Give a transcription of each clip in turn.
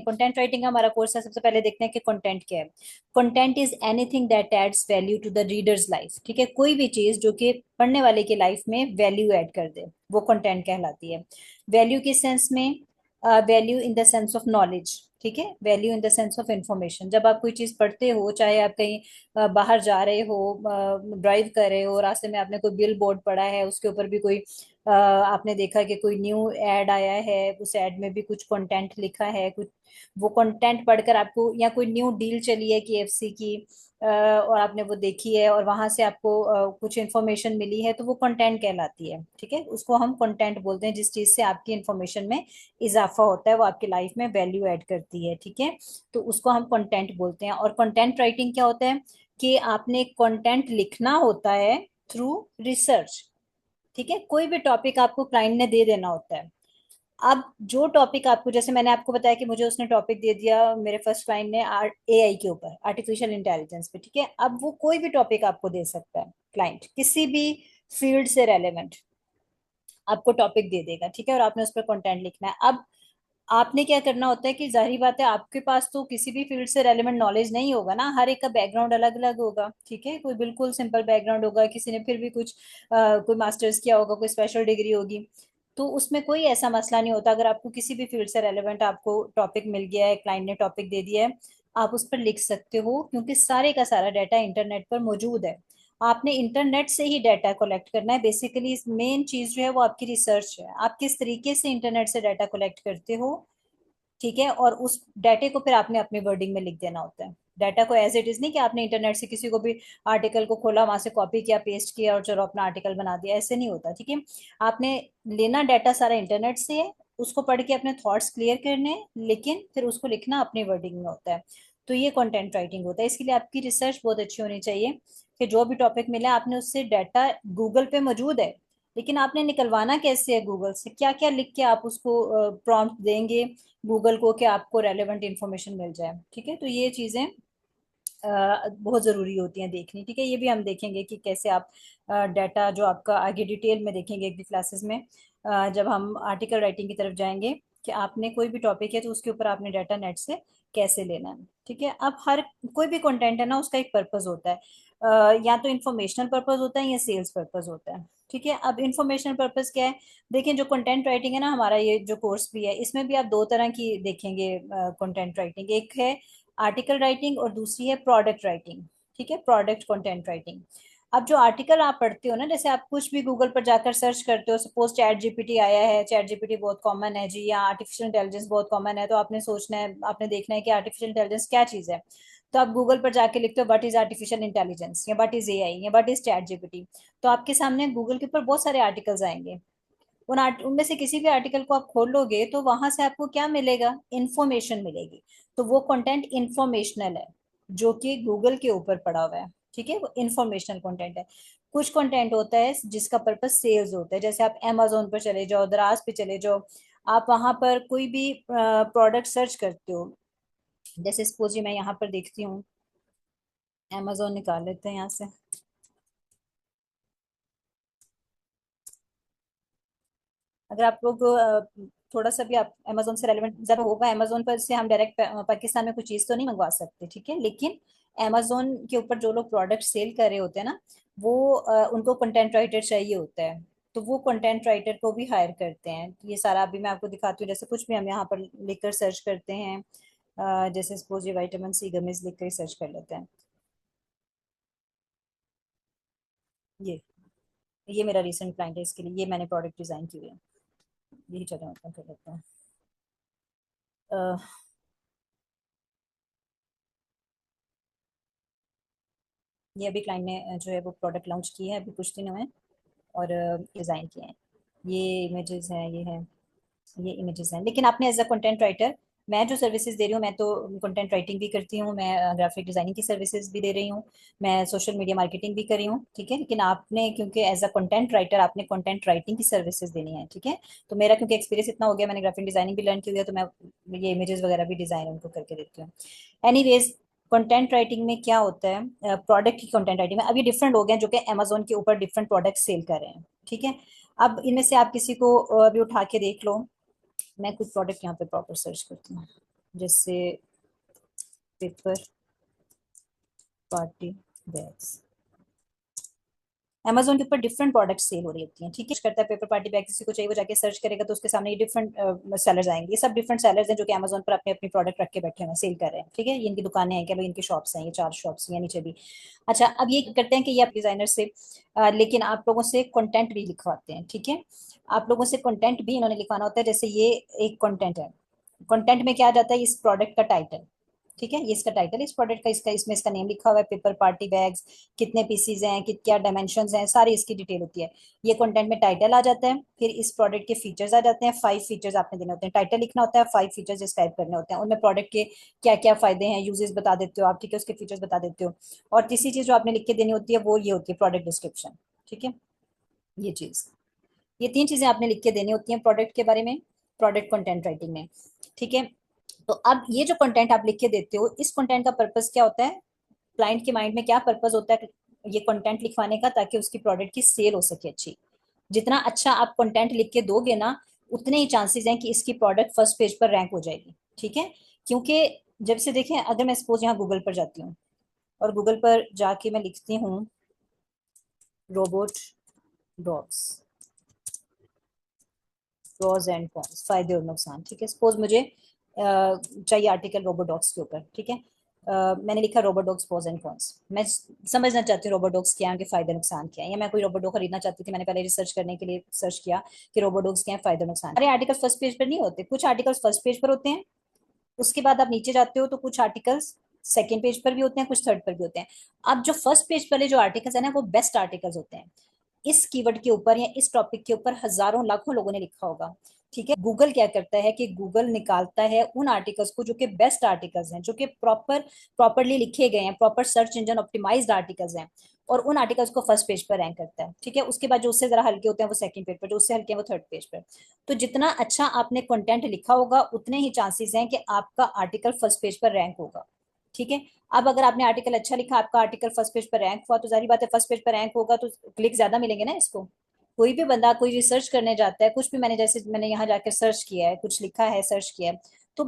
Content writing का हमारा course है। सबसे पहले देखते हैं कि कंटेंट क्या है। Content is anything that adds value to the readers life. ठीक है, कोई भी चीज जो कि पढ़ने वाले की लाइफ में वैल्यू ऐड कर दे वो कंटेंट कहलाती है। वैल्यू किस सेंस में? Value in the sense of knowledge. ठीक है, value in the sense of information. जब आप कोई चीज पढ़ते हो, चाहे आप कहीं बाहर जा रहे हो, ड्राइव कर रहे हो, रास्ते में आपने कोई बिल बोर्ड पढ़ा है, उसके ऊपर भी कोई आपने देखा कि कोई न्यू एड आया है, उस एड में भी कुछ कंटेंट लिखा है, कुछ वो कंटेंट पढ़कर आपको, या कोई न्यू डील चली है KFC की, और आपने वो देखी है और वहां से आपको कुछ इन्फॉर्मेशन मिली है, तो वो कंटेंट कहलाती है। ठीक है, उसको हम कंटेंट बोलते हैं। जिस चीज से आपकी इन्फॉर्मेशन में इजाफा होता है, वो आपकी लाइफ में वैल्यू ऐड करती है। ठीक है, तो उसको हम कंटेंट बोलते हैं। और कंटेंट राइटिंग क्या होता है कि आपने कंटेंट लिखना होता है थ्रू रिसर्च। ठीक है, कोई भी टॉपिक आपको क्लाइंट ने दे देना होता है। अब जो टॉपिक आपको, जैसे मैंने आपको बताया कि मुझे उसने टॉपिक दे दिया, मेरे फर्स्ट क्लाइंट ने AI के ऊपर, आर्टिफिशियल इंटेलिजेंस पे। ठीक है, अब वो कोई भी टॉपिक आपको दे सकता है क्लाइंट, किसी भी फील्ड से रेलेवेंट आपको टॉपिक दे देगा। ठीक है, और आपने उस पर कंटेंट लिखना है। अब आपने क्या करना होता है कि जाहिर बात है आपके पास तो किसी भी फील्ड से रेलेवेंट नॉलेज नहीं होगा ना, हर एक का बैकग्राउंड अलग अलग होगा। ठीक है, कोई बिल्कुल सिंपल बैकग्राउंड होगा, किसी ने फिर भी कुछ कोई मास्टर्स किया होगा, कोई स्पेशल डिग्री होगी। तो उसमें कोई ऐसा मसला नहीं होता। अगर आपको किसी भी फील्ड से रेलेवेंट आपको टॉपिक मिल गया है, क्लाइंट ने टॉपिक दे दिया है, आप उस पर लिख सकते हो, क्योंकि सारे का सारा डाटा इंटरनेट पर मौजूद है। आपने इंटरनेट से ही डाटा कलेक्ट करना है। बेसिकली मेन चीज जो है वो आपकी रिसर्च है, आप किस तरीके से इंटरनेट से डाटा कलेक्ट करते हो। ठीक है, और उस डाटे को फिर आपने अपनी वर्डिंग में लिख देना होता है। डाटा को एज इट इज नहीं कि आपने इंटरनेट से किसी को भी आर्टिकल को खोला, वहां से कॉपी किया, पेस्ट किया और चलो अपना आर्टिकल बना दिया, ऐसे नहीं होता। ठीक है, आपने लेना डाटा सारा इंटरनेट से है, उसको पढ़ के अपने थॉट्स क्लियर करने हैं, लेकिन फिर उसको लिखना अपनी वर्डिंग में होता है। तो ये कंटेंट राइटिंग होता है। इसके लिए आपकी रिसर्च बहुत अच्छी होनी चाहिए कि जो भी टॉपिक मिला आपने उससे, डाटा गूगल पे मौजूद है, लेकिन आपने निकलवाना कैसे है गूगल से, क्या क्या लिख के आप उसको प्रॉम्प्ट देंगे गूगल को कि आपको रेलेवेंट इंफॉर्मेशन मिल जाए। ठीक है, तो ये चीजें बहुत ज़रूरी होती हैं देखनी। ठीक है, ये भी हम देखेंगे कि कैसे आप डाटा जो आपका, आगे डिटेल में देखेंगे एक भी क्लासेस में, जब हम आर्टिकल राइटिंग की तरफ जाएंगे, कि आपने कोई भी टॉपिक है तो उसके ऊपर आपने डाटा नेट से कैसे लेना है। ठीक है, अब हर कोई भी कंटेंट है ना, उसका एक पर्पस होता है। या तो इंफॉर्मेशनल पर्पस होता है या सेल्स पर्पस होता है। ठीक है, अब इंफॉर्मेशनल पर्पस क्या है? देखिए, जो कंटेंट राइटिंग है ना, हमारा ये जो कोर्स भी है, इसमें भी आप दो तरह की देखेंगे कंटेंट राइटिंग। एक है आर्टिकल राइटिंग और दूसरी है प्रोडक्ट राइटिंग। ठीक है, प्रोडक्ट कंटेंट राइटिंग। अब जो आर्टिकल आप पढ़ते हो ना, जैसे आप कुछ भी गूगल पर जाकर सर्च करते हो, सपोज ChatGPT आया है, ChatGPT बहुत कॉमन है जी, या आर्टिफिशियल इंटेलिजेंस बहुत कॉमन है, तो आपने सोचना है, आपने देखना है कि आर्टिफिशियल इंटेलिजेंस क्या चीज़ है। तो आप गूगल पर जाके लिखते हो व्हाट इज आर्टिफिशियल इंटेलिजेंस, या व्हाट इज AI, या व्हाट इज ChatGPT, तो आपके सामने गूगल के ऊपर बहुत सारे आर्टिकल्स आएंगे। उनमें से किसी भी आर्टिकल को आप खोलोगे तो वहां से आपको क्या मिलेगा? इंफॉर्मेशन मिलेगी। तो वो कंटेंट इंफॉर्मेशनल है, जो कि गूगल के ऊपर पड़ा हुआ है। ठीक है, वो इंफॉर्मेशनल कंटेंट है। कुछ कंटेंट होता है जिसका पर्पस सेल्स होता है। जैसे आप Amazon पर चले जाओ, दराज पे चले जाओ, आप वहां पर कोई भी प्रोडक्ट सर्च करते हो। जैसे सपोज मैं यहाँ पर देखती हूँ, Amazon निकाल लेते हैं यहाँ से। अगर आप लोग थोड़ा सा भी, आप अमेजोन से रेलेवेंट ज्यादा होगा, अमेजोन पर से हम डायरेक्ट पाकिस्तान में कुछ चीज तो नहीं मंगवा सकते। ठीक है, लेकिन अमेजोन के ऊपर जो लोग प्रोडक्ट सेल कर रहे होते हैं ना, वो उनको कंटेंट राइटर चाहिए होता है, तो वो कंटेंट राइटर को भी हायर करते हैं। ये सारा अभी मैं आपको दिखाती हूँ। जैसे कुछ भी हम यहाँ पर लिखकर सर्च करते हैं, जैसे सपोज ये विटामिन C गमीज लिख कर सर्च कर लेते हैं। ये मेरा रिसेंट क्लाइंट है, इसके लिए ये मैंने प्रोडक्ट डिजाइन की हुई है। यही चलो ओपन कर लेते हैं। ये अभी क्लाइंट ने जो है वो प्रोडक्ट लॉन्च की है, अभी कुछ दिन हुए हैं, और डिज़ाइन किए हैं। ये इमेजेस हैं, ये है, ये इमेजेस हैं। लेकिन आपने एज अ कंटेंट राइटर, मैं जो सर्विसेज दे रही हूँ, मैं तो कंटेंट राइटिंग भी करती हूँ, मैं ग्राफिक डिजाइनिंग की सर्विसेज भी दे रही हूँ, मैं सोशल मीडिया मार्केटिंग भी कर रही हूँ। ठीक है, लेकिन आपने क्योंकि एज अ कंटेंट राइटर आपने कंटेंट राइटिंग की सर्विसेज देनी है। ठीक है, तो मेरा क्योंकि एक्सपीरियंस इतना हो गया, मैंने ग्राफिक डिजाइनिंग भी लर्न की हुई है, तो मैं ये इमेजेस वगैरह भी डिजाइन उनको करके देती हूँ। एनीवेज, कंटेंट राइटिंग में क्या होता है, प्रोडक्ट की कंटेंट राइटिंग में अब ये डिफरेंट हो गए हैं, जो कि अमेजोन के ऊपर डिफरेंट प्रोडक्ट सेल कर रहे हैं। ठीक है, अब इनमें से आप किसी को अभी उठा के देख लो। मैं कुछ प्रोडक्ट यहाँ पे प्रॉपर सर्च करती हूँ। जैसे पेपर पार्टी बैग्स, Amazon के ऊपर डिफरेंट प्रोडक्ट सेल हो रही होती हैं, ठीक है। करता है पेपर पार्टी बैग, किसी को चाहिए वो जाके सर्च करेगा तो उसके सामने ये डिफरेंट सेलर्स आएंगे। ये सब डिफरेंट सेलर्स हैं जो कि Amazon पर अपने अपनी प्रोडक्ट रख के बैठे हैं, सेल कर रहे हैं, ठीक है। ये इनकी दुकानें हैं, क्या लोग इनकी शॉप्स हैं, ये 4 शॉप्स या नीचे भी। अच्छा, अब ये करते हैं कि ये आप डिजाइनर से लेकिन आप लोगों से कंटेंट भी लिखवाते हैं, ठीक है। आप लोगों से कंटेंट भी इन्होंने लिखवाना होता है। जैसे ये एक कंटेंट है, कंटेंट में क्या आ जाता है, इस प्रोडक्ट का टाइटल, ठीक है। ये इसका टाइटल है इस प्रोडक्ट का, इसका इसमें इसका नेम लिखा हुआ है, पेपर पार्टी बैग्स, कितने पीसीज हैं, क्या डायमेंशंस हैं, सारी इसकी डिटेल होती है। ये कंटेंट में टाइटल आ जाता है, फिर इस प्रोडक्ट के फीचर्स आ जाते हैं। 5 फीचर्स आपने देने होते हैं, टाइटल लिखना होता है, 5 फीचर्स डिस्क्राइब करने होते हैं, उनमें प्रोडक्ट के क्या क्या फायदे हैं, यूजेस बता देते हो आप, ठीक है, उसके फीचर्स बता देते हो। और तीसरी चीज जो आपने लिख के देनी होती है वो ये होती है प्रोडक्ट डिस्क्रिप्शन, ठीक है। ये चीज, ये 3 चीजें आपने लिख के देनी होती हैं प्रोडक्ट के बारे में, प्रोडक्ट कंटेंट राइटिंग में, ठीक है। तो अब ये जो कंटेंट आप लिख के देते हो, इस कंटेंट का पर्पस क्या होता है, क्लाइंट के माइंड में क्या पर्पस होता है ये कंटेंट लिखवाने का, ताकि उसकी प्रोडक्ट की सेल हो सके अच्छी। जितना अच्छा आप कंटेंट लिख के दोगे ना, उतने ही चांसेस हैं कि इसकी प्रोडक्ट फर्स्ट पेज पर रैंक हो जाएगी, ठीक है। क्योंकि जब से देखें, अगर मैं सपोज यहाँ गूगल पर जाती हूँ और गूगल पर जाके मैं लिखती हूँ robot dogs, pros and cons, फायदे और नुकसान, ठीक है। सपोज मुझे चाहिए आर्टिकल रोबोडॉग्स के ऊपर, ठीक है। मैंने लिखा रोबोडॉग्स प्रोज एंड कॉन्स, मैं समझना चाहती हूँ रोबोडॉग्स क्या है, उनके फायदे नुकसान क्या है, या मैं कोई रोबोडॉग खरीदना चाहती थी, मैंने पहले रिसर्च करने के लिए सर्च किया कि रोबोडॉग्स क्या है, फायदे नुकसान। अरे आर्टिकल फर्स्ट पेज पर नहीं होते, कुछ आर्टिकल्स फर्स्ट पेज पर होते हैं, उसके बाद आप नीचे जाते हो तो कुछ आर्टिकल्स सेकंड पेज पर भी होते हैं, कुछ थर्ड पर भी होते हैं। अब जो फर्स्ट पेज वाले जो आर्टिकल्स है ना, वो बेस्ट आर्टिकल्स होते हैं। इस कीवर्ड के ऊपर या इस टॉपिक के ऊपर हजारों लाखों लोगों ने लिखा होगा, ठीक है। गूगल क्या करता है कि गूगल निकालता है उन आर्टिकल्स को जो कि बेस्ट आर्टिकल्स हैं, जो कि प्रॉपरली लिखे गए हैं, proper search engine optimized articles हैं, और उन आर्टिकल्स को फर्स्ट पेज पर रैंक करता है, ठीक है। उसके बाद जो उससे जरा हल्के होते हैं वो सेकंड पेज पर, जो उससे हल्के हैं वो थर्ड पेज पर। तो जितना अच्छा आपने कंटेंट लिखा होगा, उतने ही चांसेस हैं कि आपका आर्टिकल फर्स्ट पेज पर रैंक होगा, ठीक है। अब अगर आपने आर्टिकल अच्छा लिखा, आपका आर्टिकल फर्स्ट पेज पर रैंक हुआ, तो जारी बात है फर्स्ट पेज पर रैंक होगा तो क्लिक ज्यादा मिलेंगे ना इसको। कोई भी बंदा कोई रिसर्च करने जाता है, कुछ भी, मैंने जैसे मैंने यहाँ जाकर सर्च किया है, कुछ लिखा है, सर्च किया है, तो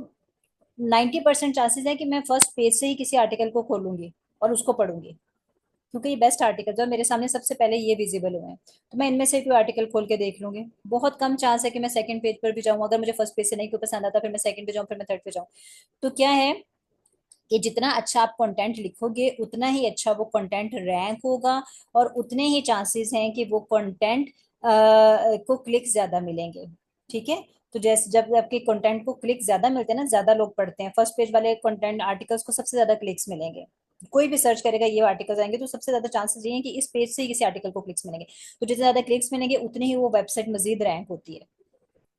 90% चांसेस है कि मैं फर्स्ट पेज से ही किसी आर्टिकल को खोलूंगी और उसको पढ़ूंगी, क्योंकि ये बेस्ट आर्टिकल जो मेरे सामने सबसे पहले ये विजिबल हुए हैं, तो मैं इनमें से कोई आर्टिकल खोल के देख लूंगी। बहुत कम चांस है कि मैं सेकंड पेज पर भी जाऊँ, अगर मुझे फर्स्ट पेज से नहीं कोई पसंद आता फिर मैं सेकंड पे जाऊँ, फिर मैं थर्ड पे जाऊँ। तो क्या है कि जितना अच्छा आप कंटेंट लिखोगे, उतना ही अच्छा वो कंटेंट रैंक होगा, और उतने ही चांसेस हैं कि वो कंटेंट को क्लिक ज्यादा मिलेंगे, ठीक है। तो जैसे जब आपके कंटेंट को क्लिक ज्यादा मिलते हैं ना, ज्यादा लोग पढ़ते हैं, फर्स्ट पेज वाले कंटेंट आर्टिकल्स को सबसे ज्यादा क्लिक्स मिलेंगे। कोई भी सर्च करेगा ये आर्टिकल्स आएंगे, तो सबसे ज्यादा चांसेस ये हैं कि इस पेज से ही किसी आर्टिकल को क्लिक्स मिलेंगे। तो जितने ज्यादा क्लिक्स मिलेंगे, उतनी ही वो वेबसाइट मजीद रैंक होती है,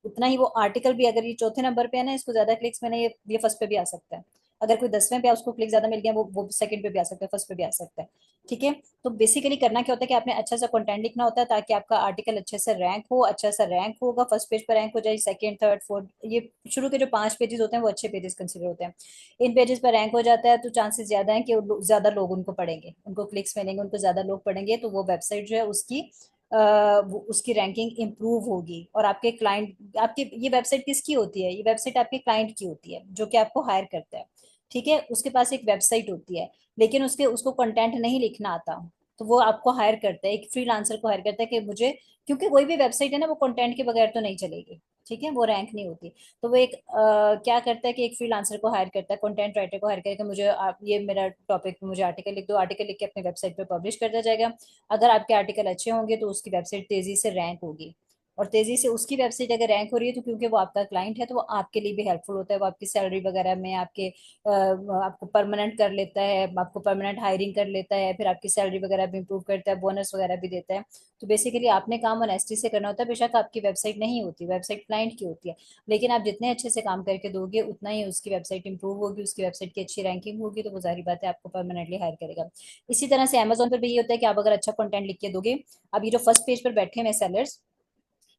उतना ही वो आर्टिकल भी, अगर ये चौथे नंबर पे है ना, इसको ज्यादा क्लिक्स मैंने ये फर्स्ट पे भी आ सकता है। अगर कोई 10वें पे उसको क्लिक ज्यादा मिल गया, वो सेकंड पे भी आ सकता है, फर्स्ट पे भी आ सकता है, ठीक है। तो बेसिकली करना क्या होता है कि आपने अच्छा सा कंटेंट लिखना होता है, ताकि आपका आर्टिकल अच्छे से रैंक हो, अच्छा सा रैंक होगा, फर्स्ट पेज पर रैंक हो जाए, सेकंड थर्ड फोर्थ, ये शुरू के जो 5 पेजेस होते हैं वो अच्छे पेजेस कंसिडर होते हैं। इन पेजेस पर रैंक हो जाता है तो चांसेस ज्यादा है कि ज्यादा लोग उनको पढ़ेंगे, उनको क्लिक्स मिलेंगे, उनको ज्यादा लोग पढ़ेंगे, तो वो वेबसाइट जो है उसकी उसकी रैंकिंग इंप्रूव होगी। और आपके क्लाइंट, आपकी ये वेबसाइट किसकी होती है, ये वेबसाइट आपके क्लाइंट की होती है जो कि आपको हायर करता है, ठीक है। उसके पास एक वेबसाइट होती है, लेकिन उसके उसको कंटेंट नहीं लिखना आता, तो वो आपको हायर करता है, एक फ्रीलांसर को हायर करता है कि मुझे, क्योंकि कोई भी वेबसाइट है ना, वो कंटेंट के बगैर तो नहीं चलेगी, ठीक है, वो रैंक नहीं होती। तो वो एक क्या करता है कि एक फ्रीलांसर को हायर करता है, कंटेंट राइटर को हायर करके, मुझे आप ये मेरा टॉपिक पे मुझे आर्टिकल लिख दो, आर्टिकल लिख के अपनी वेबसाइट पे पब्लिश कर दिया जाएगा। अगर आपके आर्टिकल अच्छे होंगे तो उसकी वेबसाइट तेजी से रैंक होगी, और तेजी से उसकी वेबसाइट अगर रैंक हो रही है तो क्योंकि वो आपका क्लाइंट है, तो वो आपके लिए भी हेल्पफुल होता है, वो आपकी सैलरी वगैरह में आपके आपको परमानेंट कर लेता है, आपको परमानेंट हायरिंग कर लेता है, फिर आपकी सैलरी वगैरह भी इंप्रूव करता है, बोनस वगैरह भी देता है। तो बेसिकली आपने काम ऑनेस्टी से करना होता है, बेशक आपकी वेबसाइट नहीं होती, वेबसाइट क्लाइंट की होती है, लेकिन आप जितने अच्छे से काम करके दोगे, उतना ही उसकी वेबसाइट इंप्रूव होगी, उसकी वेबसाइट की अच्छी रैंकिंग होगी, तो वो जाहिर बात है आपको परमानेंटली हायर करेगा। इसी तरह से अमेजोन पर भी ये होता है कि आप अगर अच्छा कंटेंट लिख के दोगे, अब ये जो फर्स्ट पेज पर बैठे हुए सेलर्स,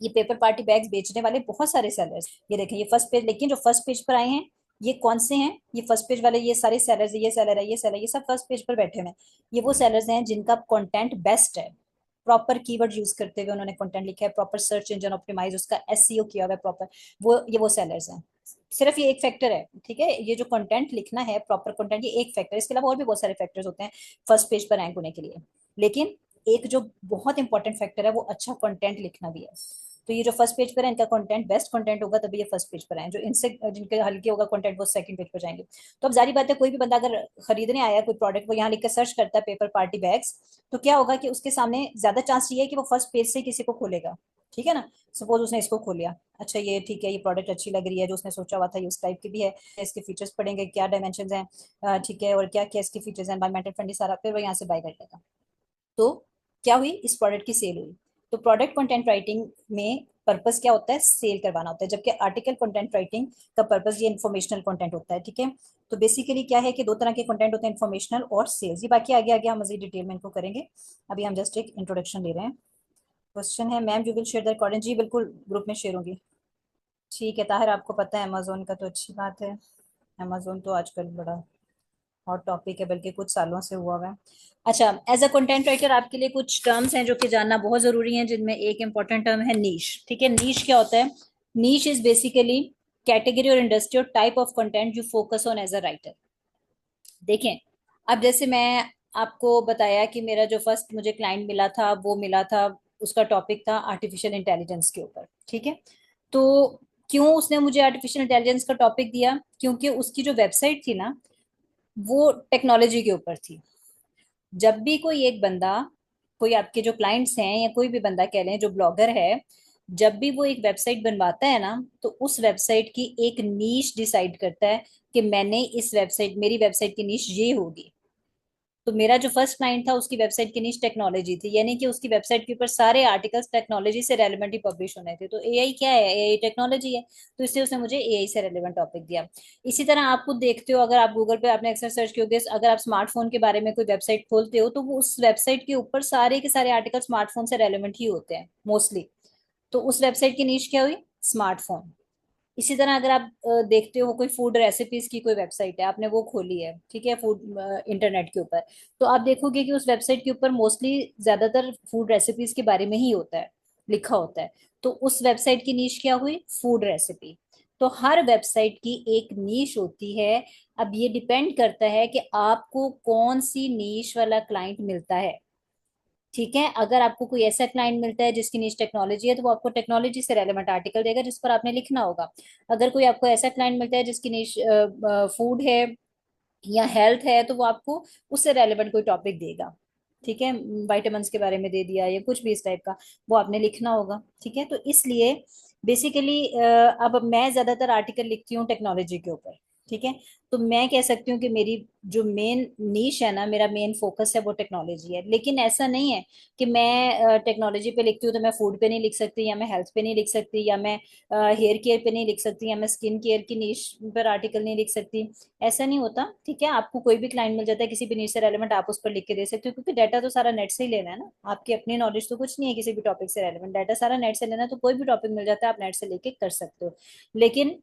ये पेपर पार्टी बैग्स बेचने वाले बहुत सारे सेलर्स, ये देखें ये फर्स्ट पेज, लेकिन जो फर्स्ट पेज पर आए हैं ये कौन से हैं, ये फर्स्ट पेज वाले, ये सारे सेलर्स, ये सेलर है, ये सेलर, ये सब फर्स्ट पेज पर बैठे हुए हैं। ये वो सेलर्स हैं जिनका कंटेंट बेस्ट है, प्रॉपर कीवर्ड यूज करते हुए उन्होंने कंटेंट लिखा है, प्रॉपर सर्च इंजन ऑप्टिमाइज उसका एसईओ किया हुआ है प्रॉपर, वो ये वो सेलर्स हैं, सिर्फ ये एक फैक्टर है, ठीक है, ये जो कंटेंट लिखना है प्रॉपर कंटेंट, ये एक फैक्टर है, इसके अलावा और भी बहुत सारे फैक्टर्स होते हैं फर्स्ट पेज पर रैंक होने के लिए। लेकिन एक जो बहुत इंपॉर्टेंट फैक्टर है वो अच्छा कंटेंट लिखना भी है। तो ये जो फर्स्ट पेज पर है इनका कंटेंट बेस्ट कंटेंट होगा तभी ये फर्स्ट पेज पर आए, जो इनसे जिनके हल्के होगा कंटेंट वो सेकंड पेज पर जाएंगे। तो अब जारी बात है, कोई भी बंदा अगर खरीदने आया कोई प्रोडक्ट, वो यहाँ लिख के सर्च करता है पेपर पार्टी बैग्स, तो क्या होगा कि उसके सामने ज्यादा चांस ये है कि वो फर्स्ट पेज से किसी को खोलेगा, ठीक है ना। सपोज उसने इसको खोल लिया, अच्छा ये ठीक है, ये प्रोडक्ट अच्छी लग रही है, जो उसने सोचा हुआ था ये उस टाइप की भी है, इसके फीचर्स पढ़ेंगे क्या डायमेंशन हैं, ठीक है, और क्या क्या इसके फीचर्स हैं, एनवायरमेंटल फ्रेंडली सारा, फिर वो यहाँ से बाय कर लेगा। तो क्या हुई, इस प्रोडक्ट की सेल हुई। तो प्रोडक्ट कंटेंट राइटिंग में पर्पस क्या होता है, सेल करवाना होता है, जबकि आर्टिकल कंटेंट राइटिंग का पर्पस ये इन्फॉर्मेशनल कंटेंट होता है, ठीक है। तो बेसिकली क्या है कि दो तरह के कंटेंट होते हैं, इन्फॉर्मेशनल और सेल्स। ये बाकी आगे आगे हम मजीद डिटेल में इनको करेंगे, अभी हम जस्ट एक इंट्रोडक्शन ले रहे हैं। क्वेश्चन है, ma'am you will share the recording, जी बिल्कुल ग्रुप में शेयर होंगी। ठीक है ताहिर, आपको पता है अमेजोन का, तो अच्छी बात है। अमेजोन तो आजकल बड़ा हॉट टॉपिक है, बल्कि कुछ सालों से हुआ हुआ है। अच्छा, एज अ कंटेंट राइटर आपके लिए कुछ टर्म्स हैं जो कि जानना बहुत जरूरी है, जिनमें एक इंपॉर्टेंट टर्म है नीश, ठीक है। नीश क्या होता है, नीश इज बेसिकली कैटेगरी और इंडस्ट्री और type of content you focus on as a writer. देखें, अब जैसे मैं आपको बताया कि मेरा जो फर्स्ट मुझे क्लाइंट मिला था वो मिला था, उसका टॉपिक था आर्टिफिशियल इंटेलिजेंस के ऊपर, ठीक है। तो क्यों उसने मुझे आर्टिफिशियल इंटेलिजेंस का टॉपिक दिया, क्योंकि उसकी जो वेबसाइट थी ना वो टेक्नोलॉजी के ऊपर थी। जब भी कोई एक बंदा, कोई आपके जो क्लाइंट्स हैं या कोई भी बंदा कह लें जो ब्लॉगर है, जब भी वो एक वेबसाइट बनवाता है ना, तो उस वेबसाइट की एक नीश डिसाइड करता है कि मैंने इस वेबसाइट, मेरी वेबसाइट की नीश ये होगी। तो मेरा जो फर्स्ट क्लाइंट था उसकी वेबसाइट की नीश टेक्नोलॉजी थी, यानी कि उसकी वेबसाइट के ऊपर सारे आर्टिकल्स टेक्नोलॉजी से रेलेवेंट ही पब्लिश होने थे। तो एआई क्या है, एआई टेक्नोलॉजी है, तो इसलिए उसने मुझे एआई से रेलेवेंट टॉपिक दिया। इसी तरह आप खुद देखते हो, अगर आप गूगल पे आपने अक्सर सर्च किया होगा, अगर आप स्मार्टफोन के बारे में कोई वेबसाइट खोलते हो तो वो उस वेबसाइट के ऊपर सारे के सारे आर्टिकल स्मार्टफोन से रेलेवेंट ही होते हैं मोस्टली। तो उस वेबसाइट की नीश क्या हुई, स्मार्टफोन। इसी तरह अगर आप देखते हो कोई फूड रेसिपीज की कोई वेबसाइट है, आपने वो खोली है, ठीक है, फूड इंटरनेट के ऊपर, तो आप देखोगे कि उस वेबसाइट के ऊपर मोस्टली ज्यादातर फूड रेसिपीज के बारे में ही होता है, लिखा होता है। तो उस वेबसाइट की नीश क्या हुई, फूड रेसिपी। तो हर वेबसाइट की एक नीश होती है। अब ये डिपेंड करता है कि आपको कौन सी नीश वाला क्लाइंट मिलता है, ठीक है। अगर आपको कोई ऐसा क्लाइंट मिलता है जिसकी नीश टेक्नोलॉजी है, तो वो आपको टेक्नोलॉजी से रेलेवेंट आर्टिकल देगा जिस पर आपने लिखना होगा। अगर कोई आपको ऐसा क्लाइंट मिलता है जिसकी नीश फूड है या हेल्थ है, तो वो आपको उससे रेलेवेंट कोई टॉपिक देगा, ठीक है। वाइटामिन्स के बारे में दे दिया या कुछ भी इस टाइप का, वो आपने लिखना होगा, ठीक है। तो इसलिए बेसिकली अब मैं ज्यादातर आर्टिकल लिखती हूँ टेक्नोलॉजी के ऊपर, ठीक है। तो मैं कह सकती हूँ कि मेरी जो मेन नीश है ना, मेरा मेन फोकस है वो टेक्नोलॉजी है। लेकिन ऐसा नहीं है कि मैं टेक्नोलॉजी पे लिखती हूँ तो मैं फूड पे नहीं लिख सकती, या मैं हेल्थ पे नहीं लिख सकती, या मैं हेयर केयर पे नहीं लिख सकती, या मैं स्किन केयर की नीश पर आर्टिकल नहीं लिख सकती। ऐसा नहीं होता, ठीक है। आपको कोई भी क्लाइंट मिल जाता है किसी भी नीश से रेलेवेंट, आप उस पर लिख के दे सकते हो, क्योंकि डाटा तो सारा नेट से ही लेना है ना, आपकी अपनी नॉलेज तो कुछ नहीं है किसी भी टॉपिक से रेलेवेंट, डाटा सारा नेट से लेना है, तो कोई भी टॉपिक मिल जाता है आप नेट से लेके कर सकते हो। लेकिन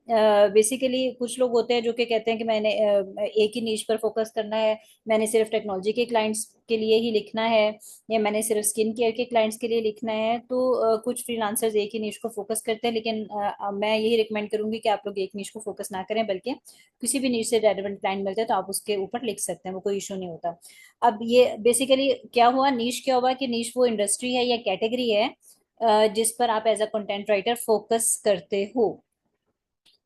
बेसिकली कुछ लोग होते हैं जो कि कहते हैं कि मैंने एक ही नीश पर फोकस करना है, मैंने सिर्फ टेक्नोलॉजी के क्लाइंट्स के लिए ही लिखना है, या मैंने सिर्फ स्किन केयर के क्लाइंट्स के लिए लिखना है। तो कुछ फ्रीलांसर्स एक ही नीश को फोकस करते हैं, लेकिन मैं यही रिकमेंड करूंगी कि आप लोग एक नीश को फोकस ना करें, बल्कि किसी भी नीश से रेलेवेंट क्लाइंट मिलते हैं तो आप उसके ऊपर लिख सकते हैं, वो कोई इशू नहीं होता। अब ये बेसिकली क्या हुआ, नीश क्या हुआ कि नीश वो इंडस्ट्री है या कैटेगरी है जिस पर आप as a content writer focus करते हो,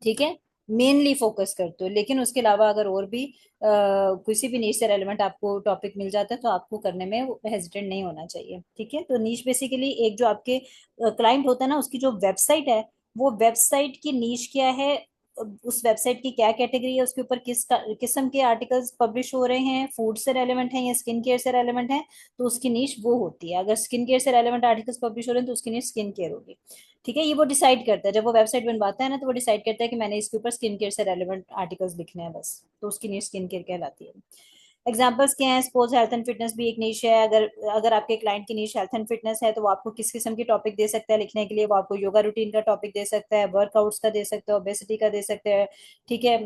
ठीक है, मेनली फोकस करते हो। लेकिन उसके अलावा अगर और भी किसी भी नीश से रेलेवेंट आपको टॉपिक मिल जाता है तो आपको करने में हेजिटेंट नहीं होना चाहिए, ठीक है। तो नीश बेसिकली एक जो आपके क्लाइंट होता है ना, उसकी जो वेबसाइट है, वो वेबसाइट की नीश क्या है, उस वेबसाइट की क्या कैटेगरी है, उसके ऊपर किस किस्म के आर्टिकल्स पब्लिश हो रहे हैं, फूड से रेलेवेंट है या स्किन केयर से रेलेवेंट है, तो उसकी नीश वो होती है। अगर स्किन केयर से रेलेवेंट आर्टिकल्स पब्लिश हो रहे हैं तो उसकी नीश स्किन केयर होगी, ठीक है। ये वो डिसाइड करता है, जब वो वेबसाइट बनवाता है ना, तो वो डिसाइड करता है कि मैंने इसके ऊपर स्किन केयर से रेलेवेंट आर्टिकल्स लिखने हैं बस, तो उसकी नीश स्किन केयर कहलाती है। एग्जाम्पल्स क्या हैं, सपोज हेल्थ एंड फिटनेस भी एक नीश है। अगर अगर आपके क्लाइंट की नीश हेल्थ एंड फिटनेस है, तो वो आपको किस किस्म की टॉपिक दे सकता है लिखने के लिए, वो आपको योगा रूटीन का टॉपिक दे सकता है, वर्कआउट्स का दे सकता है, ओबेसिटी का दे सकता है, ठीक है,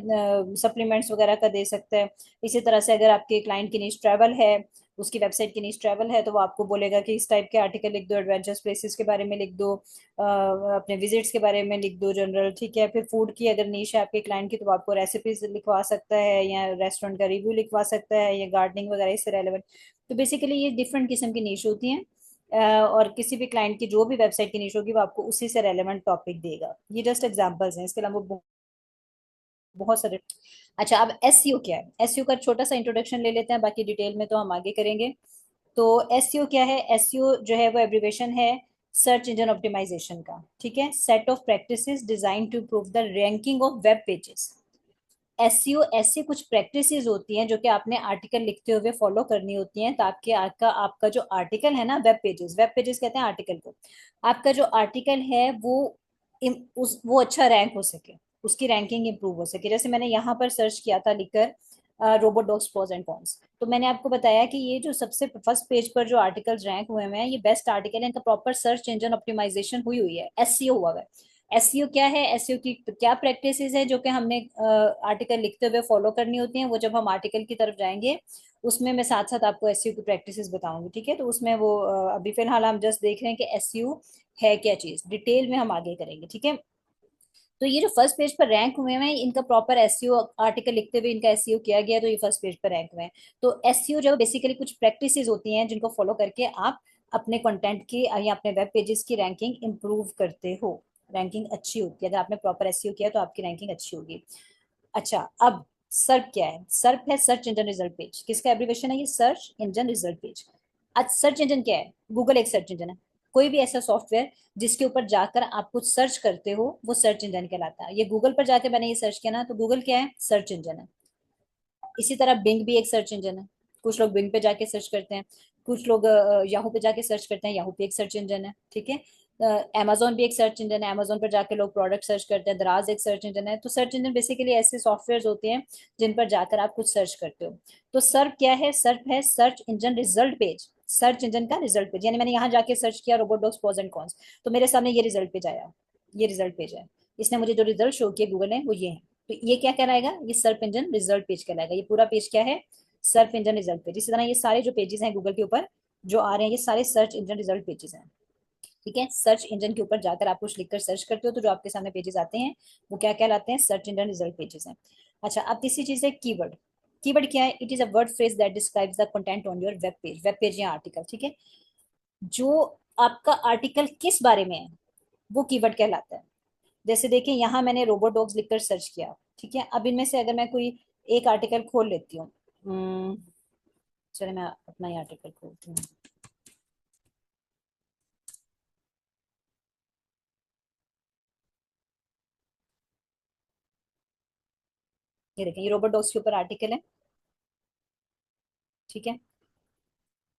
सप्लीमेंट्स वगैरह का दे सकता है। इसी तरह से अगर आपके क्लाइंट की नीश ट्रैवल है, उसकी वेबसाइट की नीश ट्रैवल है तो वो आपको बोलेगा कि इस टाइप के आर्टिकल लिख दो, एडवेंचरस प्लेसेस के बारे में लिख दो, अपने विजिट्स के बारे में लिख दो जनरल, ठीक है। फिर फूड की अगर नीश है आपके क्लाइंट की तो वो आपको रेसिपीज लिखवा सकता है या रेस्टोरेंट का रिव्यू लिखवा सकता है या गार्डनिंग वगैरह इससे रेलेवेंट। तो बेसिकली ये डिफरेंट किस्म की नीश होती हैं। और किसी भी क्लाइंट की जो भी वेबसाइट की नीश होगी वो आपको उसी से रेलेवेंट टॉपिक देगा। ये जस्ट एग्जांपल्स हैं, इसके अलावा बहुत सारे। अच्छा, अब एसईओ क्या है? एसईओ का छोटा सा इंट्रोडक्शन ले लेते हैं, बाकी डिटेल में तो हम आगे करेंगे। तो एसईओ क्या है? एसईओ जो है वो एब्रिवेशन है सर्च इंजन ऑप्टिमाइजेशन का, ठीक है। Set of practices design to improve the ranking of web pages. SEO ऐसी कुछ प्रैक्टिसेस होती हैं जो कि आपने आर्टिकल लिखते हुए फॉलो करनी होती हैं ताकि आपका आपका जो आर्टिकल है ना, वेब पेजेस कहते हैं आर्टिकल को, आपका जो आर्टिकल है वो वो अच्छा रैंक हो सके, उसकी रैंकिंग इंप्रूव हो सके। जैसे मैंने यहाँ पर सर्च किया था लिखकर robot dogs pros and cons, तो मैंने आपको बताया कि ये जो सबसे फर्स्ट पेज पर जो आर्टिकल्स रैंक हुए हैं ये बेस्ट आर्टिकल है, इनका प्रॉपर सर्च इंजन ऑप्टिमाइजेशन हुई हुई है, एसईओ हुआ है। एसईओ क्या है? एसईओ की क्या प्रैक्टिसेस है जो कि हमने आर्टिकल लिखते हुए फॉलो करनी होती हैं, वो जब हम आर्टिकल की तरफ जाएंगे उसमें मैं साथ साथ आपको एसईओ की प्रैक्टिसेस बताऊंगी, ठीक है। तो उसमें वो अभी फिलहाल हम जस्ट देख रहे हैं कि एसईओ है क्या चीज, डिटेल में हम आगे करेंगे, ठीक है। तो ये जो फर्स्ट पेज पर रैंक हुए हैं इनका प्रॉपर एसईओ आर्टिकल लिखते हुए इनका एसईओ किया गया है, तो ये फर्स्ट पेज पर रैंक हुए हैं। तो एसईओ जो बेसिकली कुछ प्रैक्टिसेस होती हैं जिनको फॉलो करके आप अपने कंटेंट की या अपने वेब पेजेस की रैंकिंग इंप्रूव करते हो, रैंकिंग अच्छी होती है। अगर आपने प्रॉपर एसईओ किया तो आपकी रैंकिंग अच्छी होगी। अच्छा, अब सर्प क्या है? सर्प है सर्च इंजन रिजल्ट पेज। किसका एब्रिवेशन है ये? Search engine result page. आज सर्च इंजन क्या है? गूगल एक सर्च इंजन है। कोई भी ऐसा सॉफ्टवेयर जिसके ऊपर जाकर आप कुछ सर्च करते हो वो सर्च इंजन कहलाता है। ये गूगल पर जाकर मैंने ये सर्च किया ना, तो गूगल क्या है? सर्च इंजन है। इसी तरह बिंग भी एक सर्च इंजन है। कुछ लोग बिंग पे जाके सर्च करते हैं, कुछ लोग याहू पे जाके सर्च करते हैं, याहू पे एक सर्च इंजन है, ठीक है। अमेजोन भी एक सर्च इंजन है, अमेजोन पर जाके लोग प्रोडक्ट सर्च करते हैं। दराज एक सर्च इंजन है। तो सर्च इंजन बेसिकली ऐसे सॉफ्टवेयर होते हैं जिन पर जाकर आप कुछ सर्च करते हो। तो सर्प क्या है? सर्प है search engine result page. Search engine का रिजल्ट पेज, यानी मैंने यहाँ जाके सर्च किया robot dogs pros and cons, तो मेरे सामने ये रिजल्ट पेज आया, ये रिजल्ट पेज है। इसने मुझे जो रिजल्ट शो किए गूगल ने वो ये है। तो ये क्या कहलाएगा? ये सर्च इंजन रिजल्ट पेज कहलाएगा। ये पूरा पेज क्या है? Search engine result page. इसी तरह ये सारे जो पेजेस हैं गूगल के ऊपर जो आ रहे हैं ये सारे सर्च इंजन रिजल्ट पेजेस हैं, ठीक है। सर्च इंजन के ऊपर जाकर आप कुछ लिखकर सर्च करते हो तो जो आपके सामने पेजेस आते हैं वो क्या कहलाते हैं? सर्च इंजन रिजल्ट पेजेस हैं। अच्छा, अब तीसरी चीज है कीवर्ड। कीवर्ड क्या है? It is a word phrase that describes the content on your web page या आर्टिकल, ठीक है। जो आपका आर्टिकल किस बारे में है वो कीवर्ड कहलाता है। जैसे देखिए यहाँ मैंने रोबोट डॉग्स लिखकर सर्च किया, ठीक है। अब इनमें से अगर मैं कोई एक आर्टिकल खोल लेती हूँ, चलिए मैं अपना ही आर्टिकल खोलती हूँ। ये देखें, ये रोबोट डॉग्स के ऊपर आर्टिकल है, ठीक है।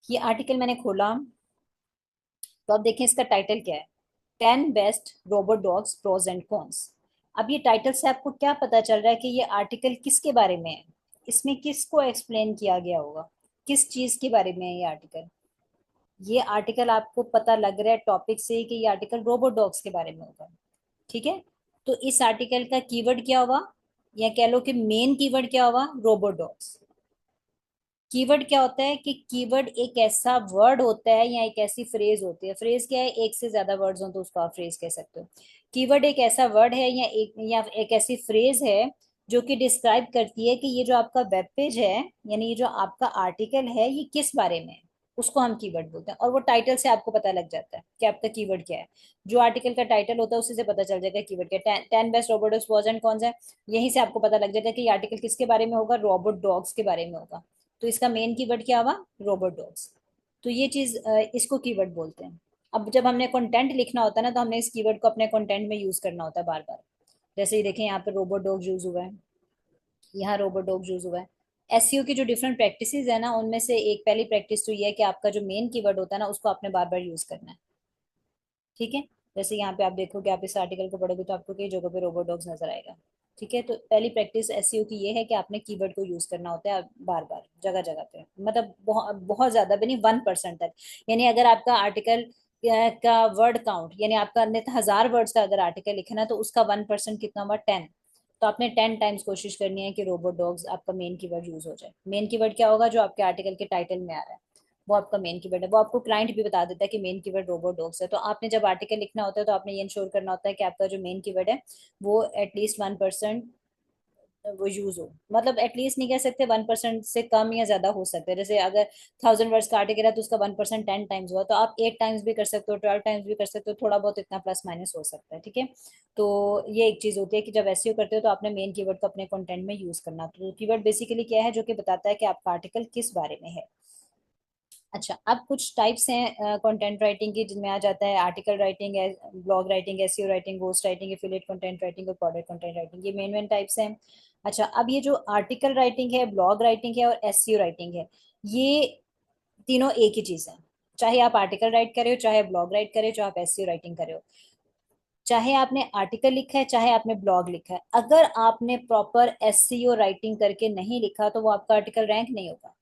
ये आर्टिकल मैंने खोला तो अब देखें इसका टाइटल क्या है? 10 best robot dogs pros and cons. अब ये टाइटल से आपको क्या पता चल रहा है कि ये आर्टिकल किसके बारे में है? इसमें किसको एक्सप्लेन किया गया होगा? किस चीज के बारे में है ये आर्टिकल? ये आर्टिकल आपको पता लग रहा है टॉपिक से कि ये आर्टिकल रोबोट डॉग्स के बारे में होगा, ठीक है। तो इस आर्टिकल का कीवर्ड क्या हुआ, या कह लो कि मेन कीवर्ड क्या हुआ? Robot dogs. कीवर्ड क्या होता है कि कीवर्ड एक ऐसा वर्ड होता है या एक ऐसी फ्रेज होती है। फ्रेज क्या है? एक से ज्यादा वर्ड्स हो तो उसको आप फ्रेज कह सकते हो। कीवर्ड एक ऐसा वर्ड है या एक ऐसी फ्रेज है जो कि डिस्क्राइब करती है कि ये जो आपका वेब पेज है, यानी ये जो आपका आर्टिकल है ये किस बारे में है, उसको हम कीवर्ड बोलते हैं। और वो टाइटल से आपको पता लग जाता है कि आपका कीवर्ड क्या है। जो आर्टिकल का टाइटल होता है उसी से पता चल जाएगा कीवर्ड क्या है। 10 बेस्ट रोबोट वॉज एंड कौन है, यहीं से आपको पता लग जाएगा कि ये आर्टिकल किसके बारे में होगा? रोबोट डॉग्स के बारे में होगा। तो इसका मेन कीवर्ड क्या हुआ? Robot dogs. तो ये चीज इसको कीवर्ड बोलते हैं। अब जब हमने कंटेंट लिखना होता है ना तो हमने इस कीवर्ड को अपने कंटेंट में यूज करना होता है बार बार। जैसे ये देखें यहाँ पे रोबोट डॉग यूज हुआ है, यहाँ रोबोट डॉग यूज हुआ है। एसईओ की जो डिफरेंट प्रैक्टिसेस है ना उनमें से एक पहली प्रैक्टिस तो ये है कि आपका जो मेन कीवर्ड होता है ना उसको आपने बार बार यूज करना है, ठीक है। जैसे यहाँ पे आप देखोगे, आप इस आर्टिकल को पढ़ोगे तो आपको कई जगह पे रोबोट डॉग्स नजर आएगा, ठीक है। तो पहली प्रैक्टिस एसईओ की ये है कि आपने कीवर्ड को यूज करना होता है बार बार जगह जगह पे, मतलब बहुत बहुत ज्यादा भी नहीं, 1% तक। यानी अगर आपका आर्टिकल का वर्ड काउंट, यानी आपका अन्यथा 1000 वर्ड्स का अगर आर्टिकल लिखना है तो उसका 1% कितना हुआ? 10। तो आपने 10 टाइम्स कोशिश करनी है कि रोबोट डॉग्स आपका मेन कीवर्ड यूज हो जाए। मेन कीवर्ड क्या होगा? जो आपके आर्टिकल के टाइटल में आ रहा है। वो आपका मेन कीवर्ड है। वो आपको क्लाइंट भी बता देता है कि मेन कीवर्ड रोबोट डॉग्स है। तो आपने जब आर्टिकल लिखना होता है तो आपने ये इंश्योर करना होता है कि आपका जो मेन कीवर्ड है वो एटलीस्ट 1% वो यूज हो, मतलब एटलीस्ट नहीं कह सकते, 1% से कम या ज्यादा हो सकता है। जैसे अगर 1000 वर्ड्स का आर्टिकल है तो उसका 1% 10 टाइम्स हुआ, तो आप 8 टाइम्स भी कर सकते हो, 12 टाइम्स भी कर सकते हो, थोड़ा बहुत इतना प्लस माइनस हो सकता है, ठीक है। तो ये एक चीज होती है कि जब एसईओ करते हो तो आपने मेन कीवर्ड को अपने कंटेंट में यूज करना। तो कीवर्ड बेसिकली क्या है, जो कि बताता है कि आपका आर्टिकल किस बारे में है। अच्छा, अब कुछ टाइप्स हैं कंटेंट राइटिंग की, जिनमें आ जाता है article writing, blog writing, SEO writing, ghost writing, affiliate content writing और प्रोडक्ट कंटेंट राइटिंग, ये मेन मेन टाइप्स हैं। अच्छा, अब ये जो आर्टिकल राइटिंग है, ब्लॉग राइटिंग है और एसईओ राइटिंग है, ये तीनों एक ही चीज है। चाहे आप आर्टिकल राइट करे हो, चाहे ब्लॉग राइट करे हो, चाहे आप एसईओ राइटिंग करे हो, चाहे आपने आर्टिकल लिखा है, चाहे आपने ब्लॉग लिखा है, अगर आपने प्रॉपर एसईओ राइटिंग करके नहीं लिखा तो वो आपका आर्टिकल रैंक नहीं होगा।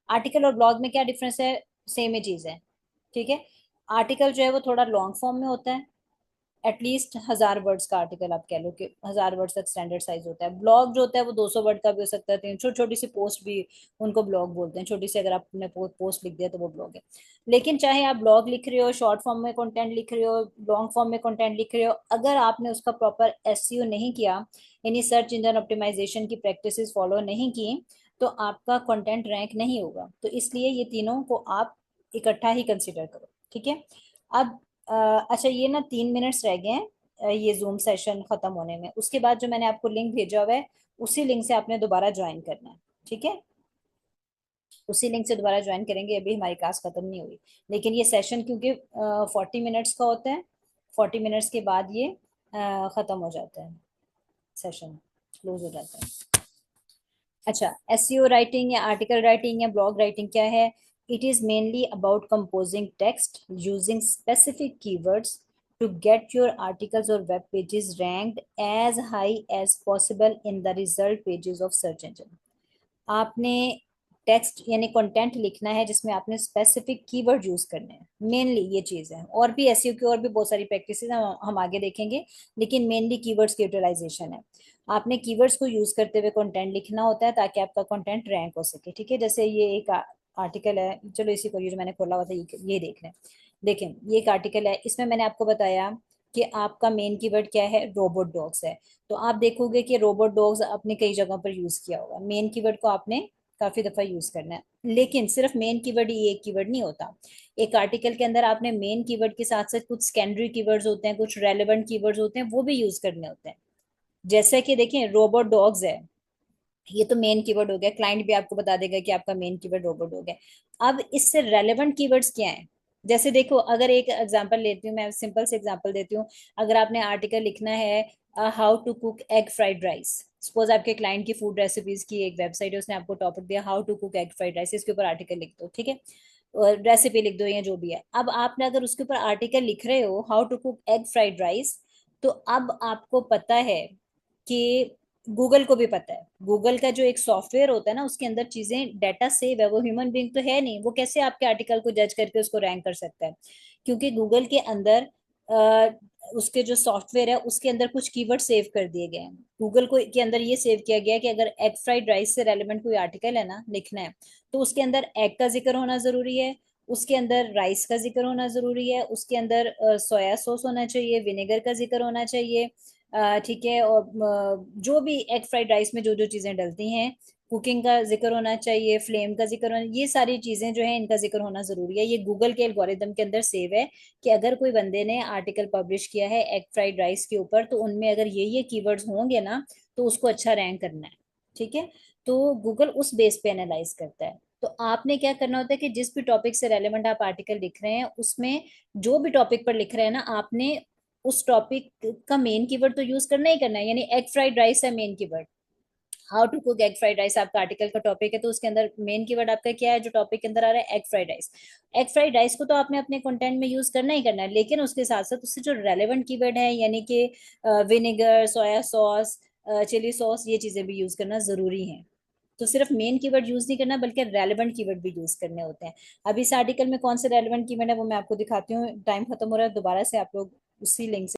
आर्टिकल और ब्लॉग में क्या डिफरेंस है, सेम ही चीज है, ठीक है। आर्टिकल जो है वो थोड़ा लॉन्ग फॉर्म में होता है, एटलीस्ट 1000 वर्ड्स का आर्टिकल आप कह लो कि 1000 वर्ड्स तक स्टैंडर्ड साइज होता है। ब्लॉग जो होता है वो 200 वर्ड का भी हो सकता है, छोटी छोटी सी पोस्ट भी उनको ब्लॉग बोलते हैं, छोटी सी अगर आपने पोस्ट लिख दिया तो वो ब्लॉग है। लेकिन चाहे आप ब्लॉग लिख रहे हो, शॉर्ट फॉर्म में कंटेंट लिख रहे हो, लॉन्ग फॉर्म में कंटेंट लिख रहे हो, अगर आपने उसका प्रॉपर एसईओ नहीं किया, यानी सर्च इंजन ऑप्टिमाइजेशन की प्रैक्टिसेस फॉलो नहीं की, तो आपका कंटेंट रैंक नहीं होगा। तो इसलिए ये तीनों को आप इकट्ठा ही कंसिडर करो, ठीक है। अब अच्छा, ये ना 3 मिनट्स रह गए हैं ये जूम सेशन खत्म होने में। उसके बाद जो मैंने आपको लिंक भेजा हुआ है, उसी लिंक से आपने दोबारा ज्वाइन करना है, ठीक है। उसी लिंक से दोबारा ज्वाइन करेंगे, अभी हमारी क्लास खत्म नहीं हुई। लेकिन ये सेशन क्योंकि 40 मिनट्स का होता है, 40 मिनट्स के बाद ये खत्म हो जाता है, सेशन क्लोज हो जाता है। अच्छा, एसईओ राइटिंग या आर्टिकल राइटिंग या ब्लॉग राइटिंग क्या है? It is mainly about composing text using specific keywords to get your articles or web pages ranked as high as possible in the result pages of search engine। आपने text यानी content लिखना है जिसमें आपने specific keyword use करने हैं, mainly ये चीज है। और भी एसईओ की और भी बहुत सारी प्रैक्टिस हम आगे देखेंगे, लेकिन मेनली कीवर्ड्स की यूटिलाइजेशन है। आपने कीवर्ड्स को यूज करते हुए कंटेंट लिखना होता है ताकि आपका कंटेंट रैंक हो सके, ठीक है। जैसे ये एक आर्टिकल है, चलो इसी को, ये जो मैंने खोला हुआ था ये देख लें। देखें, ये एक आर्टिकल है, इसमें मैंने आपको बताया कि आपका मेन कीवर्ड क्या है, रोबोट डॉग्स है। तो आप देखोगे कि रोबोट डॉग्स आपने कई जगह पर यूज किया होगा, मेन कीवर्ड को आपने काफी दफा यूज करना है। लेकिन सिर्फ मेन कीवर्ड ही एक कीवर्ड नहीं होता। एक आर्टिकल के अंदर आपने मेन कीवर्ड के साथ साथ कुछ सेकेंडरी कीवर्ड्स होते हैं, कुछ रेलेवेंट कीवर्ड्स होते हैं, वो भी यूज करने होते हैं। जैसे कि देखें, रोबोट डॉग्स है, ये तो मेन कीवर्ड हो गया, क्लाइंट भी आपको बता देगा कि आपका मेन कीवर्ड रोबोट हो गया। अब इससे रेलेवेंट कीवर्ड्स क्या है? जैसे देखो, अगर एक एग्जांपल लेती हूँ मैं, सिंपल से एग्जांपल देती हूँ। अगर आपने आर्टिकल लिखना है how to cook egg fried rice, suppose आपके क्लाइंट की फूड रेसिपीज की एक वेबसाइट है, उसने आपको टॉपिक दिया how to cook egg fried rice, इसके ऊपर आर्टिकल लिख दो, ठीक है, रेसिपी लिख दो या जो भी है। अब आपने अगर उसके ऊपर आर्टिकल लिख रहे हो how to cook egg fried rice, तो अब आपको पता है कि गूगल को भी पता है, गूगल का जो एक सॉफ्टवेयर होता है ना, उसके अंदर चीजें डाटा सेव है, वो ह्यूमन बीइंग तो है नहीं, वो कैसे आपके आर्टिकल को जज करके उसको रैंक कर सकता है? क्योंकि गूगल के अंदर उसके जो सॉफ्टवेयर है उसके अंदर कुछ कीवर्ड सेव कर दिए गए हैं। गूगल को के अंदर ये सेव किया गया है कि अगर एग फ्राइड राइस से रेलेवेंट कोई आर्टिकल है ना लिखना है, तो उसके अंदर एग का जिक्र होना जरूरी है, उसके अंदर राइस का जिक्र होना जरूरी है, उसके अंदर सोया सॉस होना चाहिए, विनेगर का जिक्र होना चाहिए, ठीक है। और जो भी एग फ्राइड राइस में जो जो चीजें डलती हैं, कुकिंग का जिक्र होना चाहिए, फ्लेम का जिक्र होना, ये सारी चीजें जो है इनका जिक्र होना जरूरी है। ये गूगल के एल्गोरिदम के अंदर सेव है कि अगर कोई बंदे ने आर्टिकल पब्लिश किया है एग फ्राइड राइस के ऊपर, तो उनमें अगर ये कीवर्ड्स होंगे ना, तो उसको अच्छा रैंक करना है, ठीक है। तो गूगल उस बेस पे एनालाइज करता है। तो आपने क्या करना होता है कि जिस भी टॉपिक से रेलेवेंट आप आर्टिकल लिख रहे हैं, उसमें जो भी टॉपिक पर लिख रहे हैं ना, आपने उस टॉपिक का मेन कीवर्ड तो यूज करना ही करना है। यानी एग फ्राइड राइस है main keyword, how to cook egg fried rice आपका आर्टिकल का टॉपिक है, तो उसके अंदर मेन कीवर्ड आपका क्या है जो टॉपिक के अंदर आ रहा है, egg fried rice. Egg fried rice को तो आपने अपने कंटेंट में यूज करना ही करना है, लेकिन उसके साथ साथ उससे जो रेलेवेंट कीवर्ड है, यानी कि vinegar, soya sauce, chilli sauce, ये चीजें भी यूज करना जरूरी है। तो सिर्फ मेन कीवर्ड यूज नहीं करना, बल्कि रेलेवेंट कीवर्ड भी यूज करने होते हैं। अब इस आर्टिकल में कौन से रेलेवेंट कीवर्ड है वो मैं आपको दिखाती हूँ। टाइम खत्म हो रहा है, दोबारा से आप लोग उसी लिंक से